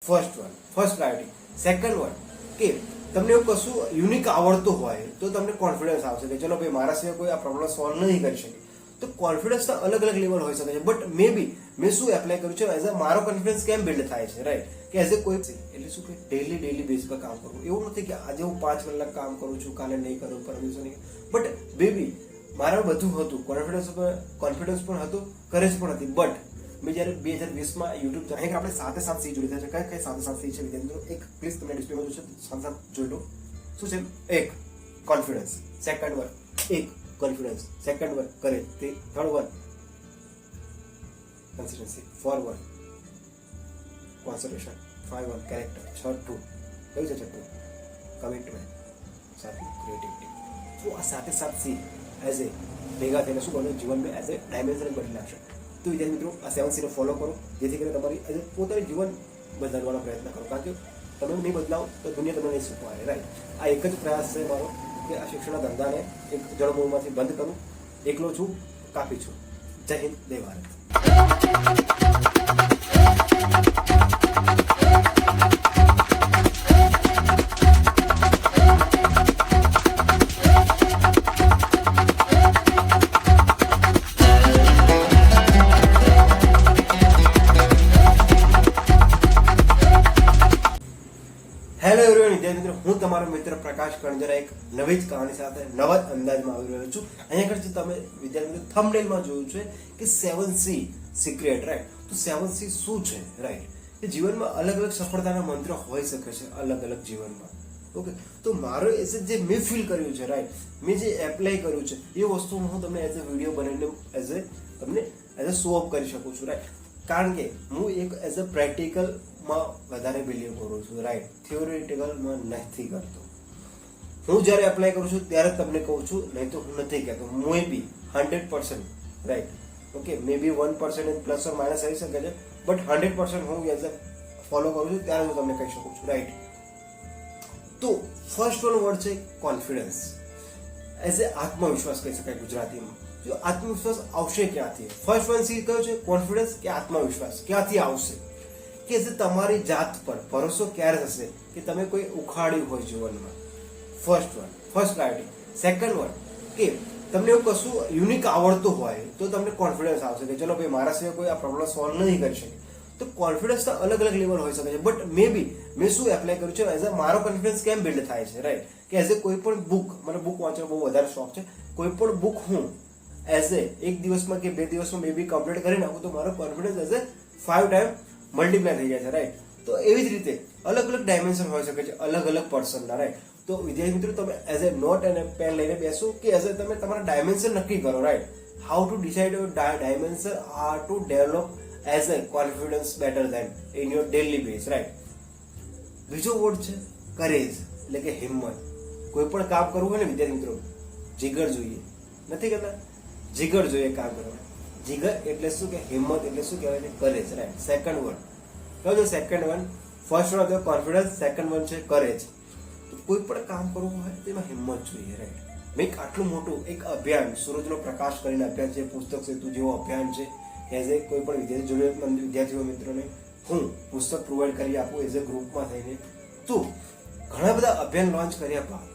First priority. Second one કે તમને એવું કશું યુનિક આવડતું હોય તો તમને કોન્ફિડન્સ આવશે કે ચલો ભાઈ મારા સિવાય કોઈ આ પ્રોબ્લેમ સોલ્વ નહીં કરી શકે. તો કોન્ફિડન્સના અલગ અલગ લેવલ હોઈ શકે છે. બટ મે બી મેં શું એપ્લાય કર્યું છે એઝ અ મારો કોન્ફિડન્સ કેમ બિલ્ડ થાય છે, રાઈટ? કે એઝ એ કોઈ એટલે શું કે ડેલી બેઝ પર કામ કરવું. એવું નથી કે આજે હું 5 કલાક કામ કરું છું, કાલે નહીં કરું, પરમ દિવસે નહીં. બટ બેબી મારા બધું હતું, કોન્ફિડન્સ પણ હતું, કરેજ પણ હતી. બટ મેં જ્યારે 2020માં યુટ્યુબ ચેનલ આપણે સાથે સી જોડી થાય છે. કઈ સાથે સી છે વિદ્યાર્થીઓ? એક પ્લીઝ તમને ડિસ્પ્લેમાં જોશે સાથે જોઈ લો. શું છે? એક કોન્ફિડન્સ, સેકન્ડ વન એક confidence, second one courage, third one consistency, four one concentration, 5 one character, છઠ્ઠું કયું છે? છઠ્ઠું કમિટમેન્ટ, સાતમું ક્રિએટિવિટી. તો આ સાથે સી એઝ એ ભેગા થઈને શું બને જીવનમાં એઝ એ ડાયમેન્શન બદલી નાખશે. તો વિદ્યાર્થી મિત્રો આ 7Cને ફોલો કરો જેથી કરીને તમારી એઝ પોતાનું જીવન બદલવાનો પ્રયત્ન કરો. કારણ કે તમે નહીં બદલાવો તો દુનિયા તમને નહીં શીખવાડે, રાઈટ? આ એક જ પ્રયાસ છે મારો કે આ શિક્ષણના ધંધાને એક જળમૂળમાંથી બંધ કરું. એકલો છું, કાપી છું. જય હિન્દ, જય ભારત. હેલો એવરીવન, વિદ્યાર્થી મિત્રો, હું તમારો મિત્ર પ્રકાશ કણજરા એક નવી જ કહાની સાથે નવા જ અંદાજમાં આવી રહ્યો છું. અહીંયા આગળ તમે વિદ્યાર્થી મિત્રો થંબનેલમાં જોયું છે કે 7C સિક્રેટ, રાઈટ? તો 7C શું છે, રાઈટ? કે જીવનમાં અલગ અલગ સફળતાના મંત્ર હોઈ શકે છે અલગ અલગ જીવનમાં. ઓકે, તો મારો એઝ જે મેં ફીલ કર્યું છે, રાઈટ, મેં જે એપ્લાય કર્યું છે એ વસ્તુ હું તમને એઝ અ વિડીયો બનાવીને તમને એઝ અ શો અપ કરી શકું છું, રાઈટ? કારણ કે હું એક એઝ અ પ્રેક્ટિકલમાં વધારે બિલીવ કરું છું, રાઈટ? થિયોરિટિકલમાં નથી કરતો. હું જ્યારે એપ્લાય કરું છું ત્યારે તમને કહું છું, નહીં તો હું નથી કહેતો. May be 100%, right? Okay, may be 1% plus or minus આવી શકે છે, બટ 100% હું એઝ અ ફોલો કરું છું ત્યારે હું તમને કહી શકું છું, રાઈટ? તો ફર્સ્ટ વન વર્ડ છે કોન્ફિડન્સ. એઝ એ આત્મવિશ્વાસ કહી શકાય ગુજરાતીમાં. જો આત્મવિશ્વાસ આવશે ક્યાંથી? ફર્સ્ટ વન સી કયો છે? કોન્ફિડન્સ કે આત્મવિશ્વાસ ક્યાંથી આવશે? કે જે તમારી જાત પર ભરોસો ક્યારે થશે કે તમે કોઈ ઉખાડ્યું હોય જીવનમાં. First priority. સેકન્ડ વન કે તમને એવું કશું યુનિક આવડતું હોય તો તમને કોન્ફિડન્સ આવશે કે ચલો ભાઈ મારા સિવાય કોઈ આ પ્રોબ્લેમ સોલ્વ નહીં કરી શકે. તો કોન્ફિડન્સના અલગ અલગ લેવલ હોઈ શકે છે. બટ મે બી મેં શું એપ્લાય કર્યું છે એઝ અ મારો કોન્ફિડન્સ કેમ બિલ્ડ થાય છે, રાઈટ? કે એઝ એ કોઈ પણ બુક, મને બુક વાંચવાનો બહુ વધારે શોખ છે. કોઈ પણ બુક હું એઝ એ એક દિવસમાં કે 2 દિવસમાં મે બી કમ્પ્લીટ કરી નાખું તો મારો confidence as a 5 time multiply થઈ જાય છે, રાઈટ? તો એવી જ રીતે અલગ અલગ ડાયમેન્શન હોઈ શકે છે અલગ અલગ પર્સનના, રાઈટ? તો વિદ્યાર્થી મિત્રો, તમે એઝ એ નોટ અને પેન લઈને બેસો કે એઝ એ તમે તમારા ડાયમેન્શન નક્કી કરો, right? How to decide your dimension are to develop as a confidence better than in your daily base, right? બીજો વર્ડ છે કરેજ, એટલે કે હિંમત. કોઈ પણ કામ કરવું હોય ને વિદ્યાર્થી મિત્રો, જીગર જોઈએ. નથી કહેતા? જીગર જોઈએ કામ કરવા. જીગર એટલે શું કે હિંમત એટલે શું કહેવાય છે? Courage, right? સેકન્ડ વન કયો છે? Second one. ફર્સ્ટ વન હતો કોન્ફિડન્સ, સેકન્ડ વન છે કરેજ. તો કોઈ પણ કામ કરવું હોય તેમાં હિંમત જોઈએ, રાઈટ? મેં આટલું મોટું એક અભિયાન, સૂરજનો પ્રકાશ કરીને અભિયાન છે, પુસ્તક સેતુ જેવો અભિયાન છે. એઝ એ કોઈ પણ જરૂરિયાતમંદ વિદ્યાર્થીઓ મિત્રોને હું પુસ્તક પ્રોવાઈડ કરી આપું એઝ એ ગ્રુપમાં થઈને. તો ઘણા બધા અભિયાન લોન્ચ કર્યા બાદ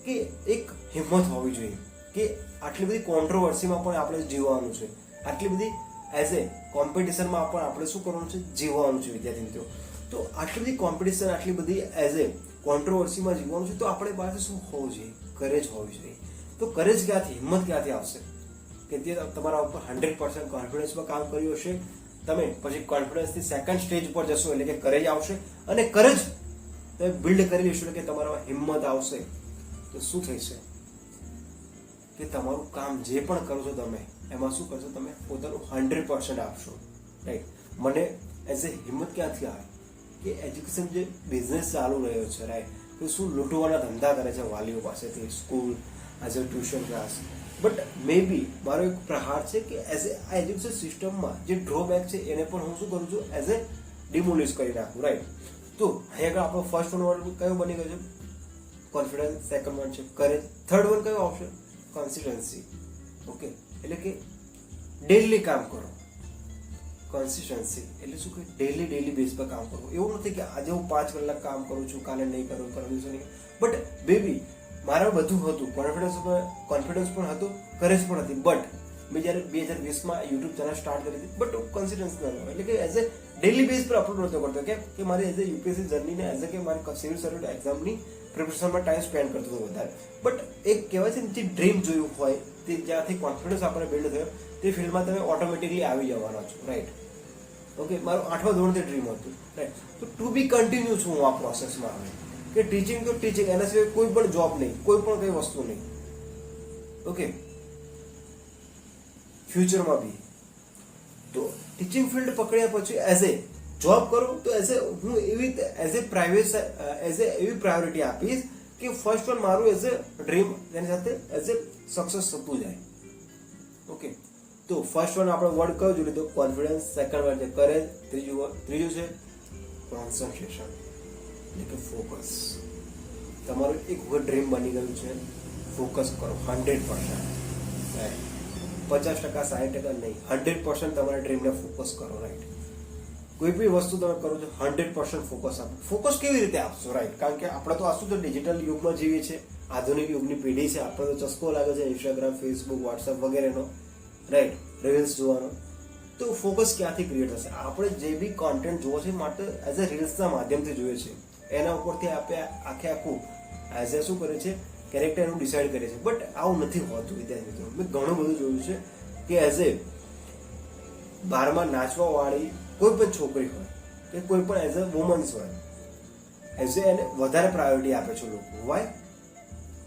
કે એક હિંમત હોવી જોઈએ કે આટલી બધી કોન્ટ્રોવર્સીમાં પણ આપણે જીવવાનું છે, આટલી બધી એઝ એ કોમ્પિટિશનમાં પણ આપણે શું કરવાનું છે? જીવવાનું છે, વિદ્યાર્થી મિત્રો. તો આટલી બધી કોમ્પિટિશન, આટલી બધી એઝ એ કોન્ટ્રોવર્સીમાં જીવવાનું છે તો આપણે પાસે શું હોવું જોઈએ? કરેજ હોવી જોઈએ. તો કરેજ ક્યાંથી, હિંમત ક્યાંથી આવશે? કે તે તમારા ઉપર 100% કોન્ફિડન્સમાં કામ કર્યું હશે, તમે પછી કોન્ફિડન્સથી સેકન્ડ સ્ટેજ પર જશો એટલે કે કરેજ આવશે, અને કરેજ તમે બિલ્ડ કરી લેશો એટલે કે તમારામાં હિંમત આવશે. તો શું થશે કે તમારું કામ જે પણ કરો છો તમે એમાં શું કરશો? તમે પોતાનું 100% આપશો, રાઈટ? મને એઝ એ હિંમત ક્યાંથી આવે કે એજ્યુકેશન જે બિઝનેસ ચાલુ રહ્યો છે, રાઈટ? તો શું લૂંટવાના ધંધા કરે છે વાલીઓ પાસેથી, school as a tuition class. But maybe મારો એક પ્રહાર છે કે એઝ એ આ એજ્યુકેશન સિસ્ટમમાં જે ડ્રોબેક છે એને પણ હું શું કરું છું? એઝ એ ડિમોલિશ કરી નાખું, રાઈટ? તો અહીંયા આગળ આપણો ફર્સ્ટ વન કયો બની ગયો છે? કોન્ફિડન્સ. સેકન્ડ વન છે કરેજ. થર્ડ વન કયો આવશે? કન્સિસ્ટન્સી. ઓકે, એટલે કે ડેલી કામ કરો. કન્સિસ્ટન્સી એટલે શું કે ડેલી બેઝ પર કામ કરવું. એવું નથી કે આજે હું 5 કલાક કામ કરું છું, કાલે નહીં કરું, પરમ દિવસે નહીં. બટ બેબી મારા બધું હતું, કોન્ફિડન્સ પણ હતું, કરેજ પણ હતી. બટ મેં જ્યારે 2020માં યુટ્યુબ ચેનલ સ્ટાર્ટ કરી હતી, બટ કન્સિસ્ટન્સ ન હતો. એટલે કે એઝ એ ડેલી બેઝ પર અપલોડ નહોતો કરતો. કે મારી એઝ એ યુપીએસસી જર્નીને એઝ એ કે મારી સિવિલ સર્વિસ એક્ઝામની પ્રિપરેશનમાં ટાઈમ સ્પેન્ડ કરતો હતો વધારે. બટ એક કહેવાય છે ને, જે ડ્રીમ જોયું હોય, તે જ્યાંથી કોન્ફિડન્સ આપણે બિલ્ડ થયો, તે ફિલ્ડમાં તમે ઓટોમેટિકલી આવી જવાના છો, રાઈટ? ઓકે, મારું 8મા ધોરણથી ડ્રીમ હતું, રાઈટ? તો ટુ બી કન્ટિન્યુ છું હું આ પ્રોસેસમાં. હવે કે ટીચિંગ તો ટીચિંગ, એના સિવાય કોઈ પણ જોબ નહીં, કોઈ પણ કઈ વસ્તુ નહીં. ઓકે, ફ્યુચરમાં બી તો ટીચિંગ ફિલ્ડ પકડ્યા પછી એઝ એ જોબ કરું તો એઝ એ હું એવી એઝ એ એવી પ્રાયોરિટી આપીશ કે ફર્સ્ટ વન મારું એઝ એ ડ્રીમ, તેની સાથે એઝ એ સક્સેસ થતું જાય. ઓકે, તો ફર્સ્ટ વન આપણે વર્ડ કયો જોઈ લીધો? કોન્ફિડન્સ. સેકન્ડ વર્ડ છે કરેજ. ત્રીજું છે કોન્સન્ટ્રેશન એટલે કે ફોકસ. તમારું એક ડ્રીમ બની ગયું છે, ફોકસ કરો 100%. 50%, 60% નહીં, 100% તમારા ડ્રીમને ફોકસ કરો, રાઈટ? કોઈ બી વસ્તુ તમે કરો છો 100% ફોકસ આપો. ફોકસ કેવી રીતે આપશો, રાઈટ? કારણ કે આપણે તો આ શું તો ડિજિટલ યુગમાં જીવીએ છીએ, આધુનિક યુગની પેઢી છે. આપણે તો ચસ્કો લાગે છે ઇન્સ્ટાગ્રામ, ફેસબુક, વોટ્સએપ વગેરેનો, રાઈટ? રીલ્સ જોવાનો. તો ફોકસ ક્યાંથી ક્રિએટ થશે? આપણે જે બી કોન્ટેન્ટ જોવો છે માટે એઝ એ રીલ્સના માધ્યમથી જોઈએ છે, એના ઉપરથી આપણે આખું એઝ એ શું કરે છે, કેરેક્ટર એનું ડિસાઇડ કરે છે. બટ આવું નથી હોતું વિદ્યાર્થી મિત્રો. મેં ઘણું બધું જોયું છે કે એઝ એ બારમાં નાચવા વાળી કોઈ પણ છોકરી હોય કે કોઈ પણ એઝ એ વુમન્સ હોય, એઝ એ એને વધારે પ્રાયોરિટી આપે છે લોકો. વાય?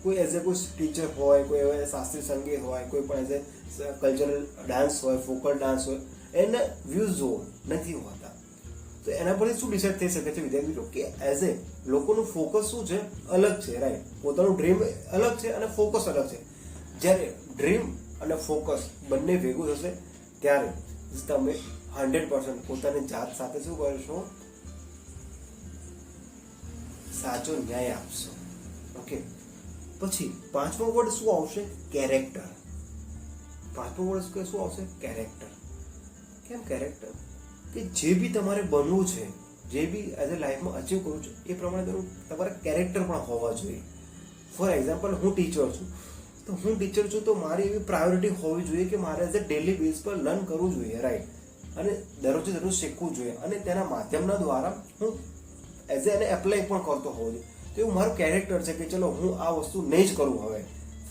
કોઈ એઝ એ કોઈ ટીચર હોય, કોઈ એવા શાસ્ત્રીય સંગીત હોય, કોઈ પણ એઝ એ કલ્ચરલ ડાન્સ હોય, ફોકલ ડાન્સ હોય, એને વ્યૂઝ જોવો નથી હોતા. તો એના પરથી શું ડિસાઇડ થઈ શકે છે વિદ્યાર્થી મિત્રો કે એઝ એ લોકોનું ફોકસ શું છે, અલગ છે, રાઈટ? પોતાનું ડ્રીમ અલગ છે અને ફોકસ અલગ છે. જ્યારે ડ્રીમ અને ફોકસ બંને ભેગું થશે ત્યારે તમે 100% પોતાની જાત સાથે શું કરશો? સાચો ન્યાય આપશો. ઓકે, પછી 5મો વર્ડ શું આવશે? કેરેક્ટર. 5મો વર્ડ શું આવશે? કેરેક્ટર. કેમ કેરેક્ટર? કે જે બી તમારે બનવું છે, જે બી એઝ એ લાઈફમાં અચીવ કરવું છે, એ પ્રમાણે તમારા કેરેક્ટર પણ હોવા જોઈએ. ફોર એક્ઝામ્પલ, હું ટીચર છું તો મારી એવી પ્રાયોરિટી હોવી જોઈએ કે મારે એઝ એ ડેલી બેઝ પર લર્ન કરવું જોઈએ, રાઈટ? અને દરરોજ શીખવું જોઈએ અને તેના માધ્યમના દ્વારા હું એઝ એને એપ્લાય પણ કરતો હોવો જોઈએ. તો એવું મારું કેરેક્ટર છે કે ચલો હું આ વસ્તુ નહીં જ કરું. હવે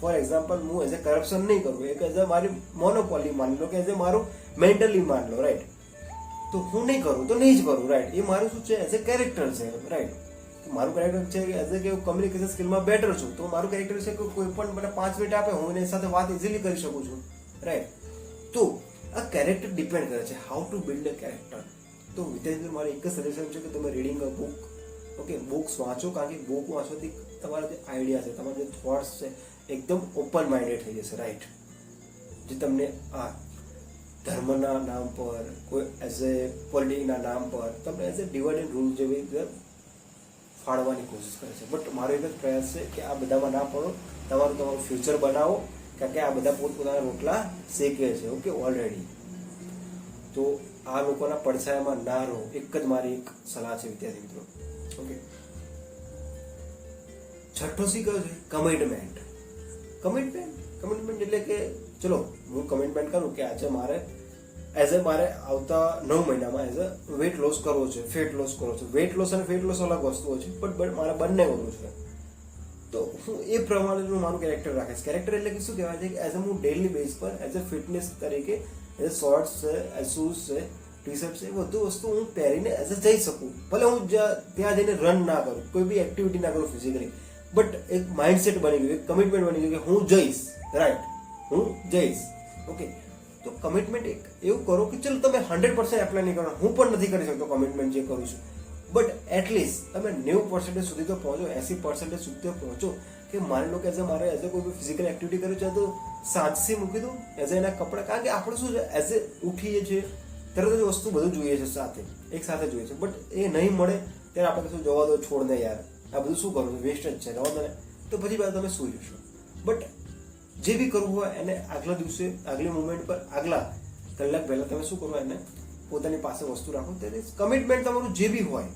ફોર એક્ઝામ્પલ, હું એઝ એ કરપ્શન નહીં કરું, એક એઝ એ મારી મોનોપોલી માની લો કે એઝ એ મારું મેન્ટલી માન લો, રાઈટ? તો હું નહીં કરું તો નહીં જ કરું, રાઈટ? એ મારું શું છે? એઝ એ કેરેક્ટર છે, રાઈટ? મારું કેરેક્ટર છે કે એઝ એ કે કમ્યુનિકેશન સ્કિલમાં બેટર છું, તો મારું કેરેક્ટર છે કે કોઈ પણ મને 5 મિનિટ આપે, હું એની સાથે વાત ઇઝીલી કરી શકું છું, રાઈટ? તો આ કેરેક્ટર ડિપેન્ડ કરે છે, how to build a character. તો વિદ્યાર્થીઓ મારે એક જ સજેશન છે કે તમે reading a book, okay, books વાંચો. કારણ કે બુક વાંચવાથી તમારા જે આઈડિયા છે, તમારા જે થોટ્સ છે, એકદમ ઓપન માઇન્ડેડ થઈ જશે, રાઈટ? જે તમને આ ધર્મના નામ પર, કોઈ એઝ એ પોલિટિકના નામ પર તમને as a divide and rule જેવી રીતે ફાળવાની કોશિશ કરે છે. બટ મારો એક જ પ્રયાસ છે કે આ બધામાં ના પડો, તમારું ફ્યુચર બનાવો. કારણ કે આ બધા પોતપોતાના રોટલા શેકે છે, ઓકે, ઓલરેડી. તો આ લોકોના પડછાયામાં ના રહો, એક જ મારી એક સલાહ છે વિદ્યાર્થી મિત્રો. ઓકે, 6થો સી કયો છે? કમિટમેન્ટ. કમિટમેન્ટ એટલે કે ચલો હું કમિટમેન્ટ કરું કે આજે મારે એઝ એ મારે આવતા 9 મહિનામાં એઝ એ વેટ લોસ કરવો છે, ફેટ લોસ કરવો છે. વેટ લોસ અને ફેટ લોસ અલગ વસ્તુઓ છે, બટ મારે બંને કરવું છે. તો હું એ પ્રમાણેનું મારું કેરેક્ટર રાખીશ. કેરેક્ટર એટલે કે શું કહેવાય છે કે એઝ એ હું ડેલી બેઝ પર એઝ એ ફિટનેસ તરીકે એઝ શોર્ટ્સ છે, એઝ શૂઝ છે, ટી શર્ટ છે, એ બધું વસ્તુ હું પહેરીને એઝ એ જઈ શકું. ભલે હું ત્યાં જઈને રન ના કરું, કોઈ બી એક્ટિવિટી ના કરું ફિઝિકલી, બટ એક માઇન્ડસેટ બની ગયું, એક કમિટમેન્ટ બની ગયું કે હું જઈશ, રાઈટ? હું જઈશ. ઓકે, તો કમિટમેન્ટ એક એવું કરો કે ચલો તમે 100% એપ્લાય નહીં કરો, હું પણ નથી કરી શકતો કમિટમેન્ટ જે કરું છું, બટ એટલીસ્ટ તમે 90% સુધી તો પહોંચો, 80% સુધી તો પહોંચો. કે માની લો કે એઝ એ મારે એઝ એ કોઈ ફિઝિકલ એક્ટિવિટી કરવી છે તો સાંજથી મૂકી દઉં એઝ એના કપડાં. કારણ કે આપણે શું છે એઝ એ ઉઠીએ છીએ તરત જ વસ્તુ બધું જોઈએ છે, એક સાથે જોઈએ છે, બટ એ નહીં મળે ત્યારે આપણે કશું જવા દો, છોડ ને યાર, આ બધું શું કરવું છે, વેસ્ટ જ છે, જવા દો ને. તો પછી બાદ તમે સૂઈ જશો. બટ જે બી કરવું હોય એને આગલા દિવસે, આગલી મુમેન્ટ પર, આગલા કલાક પહેલા તમે શું કરો, એને પોતાની પાસે વસ્તુ રાખો. ત્યારે કમિટમેન્ટ તમારું જે બી હોય,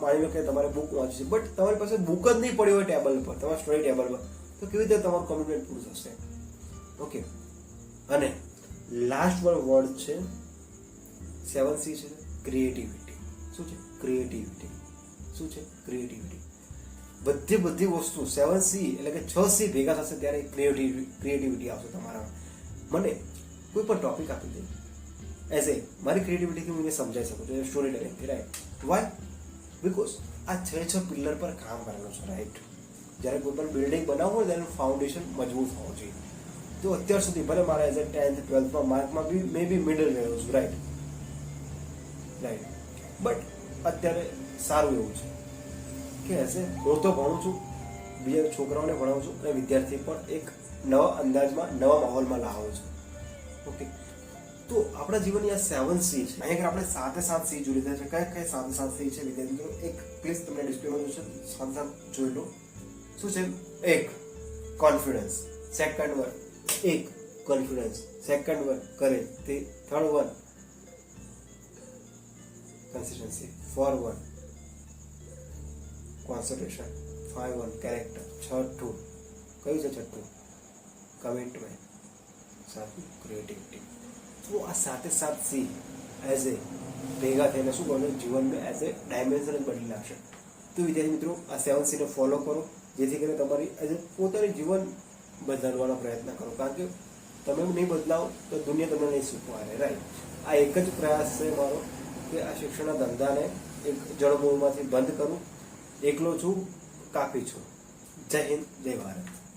માની લો કે તમારે બુક વાંચી છે બટ તમારી પાસે બુક જ નહીં પડી હોય ટેબલ પર, તમારા સ્ટડી ટેબલ પર, તો કેવી રીતે તમારું કમિટમેન્ટ પૂરું થશે? ઓકે. અને લાસ્ટ વર્ડ છે 7C છે ક્રિએટિવિટી. શું છે? ક્રિએટિવિટી. શું છે? ક્રિએટિવિટી. બધી વસ્તુ 7C એટલે કે 6C ભેગા થશે ત્યારે ક્રિએટિવિટી આવશે તમારા. મને કોઈ પણ ટોપિક આપી દે એઝ એ મારી ક્રિએટિવિટીથી હું એને સમજાવી શકું છું, સ્ટોરી ટેલિંગથી, રાઈટ? વાય? બિકોઝ આ 6 પિલ્લર પર કામ કરવાનું છે, રાઈટ? જ્યારે કોઈ પણ બિલ્ડિંગ બનાવવું હોય તેનું ફાઉન્ડેશન મજબૂત હોવું જોઈએ. તો અત્યાર સુધી ભલે મારા as a 10th 12thમાં માર્કમાં B May B middle રહ્યો છું, રાઈટ? બટ અત્યારે સારું એવું છે કે એઝ એ હું તો ભણું છું, બીજા છોકરાઓને ભણાવું છું અને વિદ્યાર્થી પણ એક નવા અંદાજમાં, નવા માહોલમાં લાવું છું. ઓકે. તો આપણા જીવનની આ 7C છે. અહીંયા આપણે 7 જોઈ લીધા છે. કયા 7 છે વિદ્યાર્થી મિત્રો? એક પ્લીઝ તમને ડિસ્પ્લેમાં જોશે, સાથે જોઈ લો. શું છે? એક કોન્ફિડન્સ, સેકન્ડ વન એક confidence, second one courage, third one consistency, 4 1 concentration, 5 1 character, છઠ્ઠું કયું છે? છઠ્ઠું કમિટમેન્ટ, સાતમું ક્રિએટિવિટી. તો આ 7C એઝ એ ભેગા થઈને શું કરવાનું? જીવનને એઝ એ ડાયમેન્શન જ બદલી નાખશે. તો વિદ્યાર્થી મિત્રો આ 7C ને ફોલો કરો, જેથી કરીને તમારી એઝ એ પોતાનું જીવન બદલવાનો પ્રયત્ન કરો. કારણ કે તમે નહીં બદલાવો તો દુનિયા તમને નહીં શીખવાડે, રાઈટ? આ એક જ પ્રયાસ છે મારો કે આ શિક્ષણના ધંધાને એક જળમૂળમાંથી બંધ કરું. એકલો છું, કાપી છું. જય હિન્દ, જય ભારત.